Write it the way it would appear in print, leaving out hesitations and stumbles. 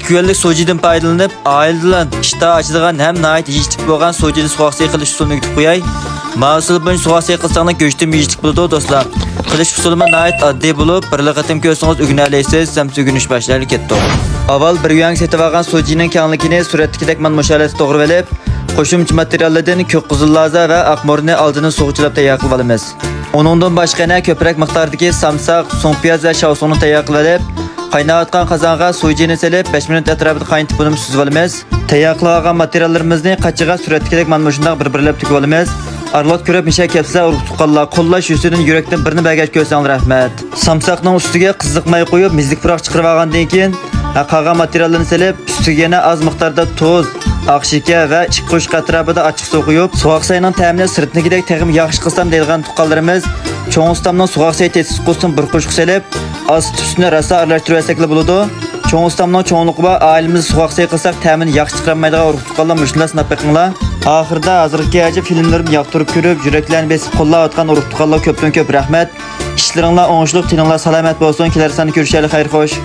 2 yillik sojidan foydalanib, oiladan ishta ochadigan ham nayt yeyishlik bo'lgan sojini suvoqsi qilish usulini yutib qo'yay. Ma'sul bilan suvoqsi qilsangiz go'shtni yeyishlik bo'ladi do'stlar. Qilish usuli nayt oddiy bo'lib, bir liqatim ko'rsangiz o'rganalaysiz, ham o'rganish boshlaylik ketdi. Avval bir yang setib olgan sojining kengligini suratdagidek mana mushalasida to'g'ri olib, qo'shimcha materiallardan ko'k qizilloza va oqmorni oldini sug'uchilab tayyor qilib olamiz. Uningdan boshqa yana ko'proq miqdordagi samsaq, so'ng piyoz va shovsonni tayyor qilib olib, qaynayotgan qozonga sojini solib 5 minut atrofida qaynatib buni suzib olamiz. Tayyor qilib olgan materiallarimizni qachiga suratdagidek mana shunday bir-birlab tikib olamiz. Arlot ko'rib misha kelsa urug' tuqqanlar qo'llash yusidan yurakdan birini bagaj ko'rsanglar rahmat. Samsaqning ustiga qiziq may qo'yib, mizlik puroq chiqarib olgandan keyin qolgan materiallarni solib, ustiga yana az miqdorda tuz, oq shakar va 2 qo'shq atrofida ochiq suv quyib, suvoqsayning ta'mini sirtnigidek tegim yaxshi qilsam deydigan tuqqanlarimiz cho'ng ustamning suvoqsay tesiz qo'stin bir qo'shq solib, az tuzini rosa aralashtirib olsaklar bo'ladi. Cho'ng ustamning cho'ngligi va oilamiz suvoqsay qilsak ta'mini yaxshi chiqarmaydigan urug' tuqqanlar mushunday sinab beqinglar. Oxirida hozirgi ajib filmlarim yoqtirib ko'rib, yuraklarni besib qo'llayotgan urug' tuqqanlar ko'pdan ko'p rahmat. Ishlaringlar o'ngishli, tininglar salomat bo'lsin. Kelar sani ko'rishaylik, xayr xo'sh.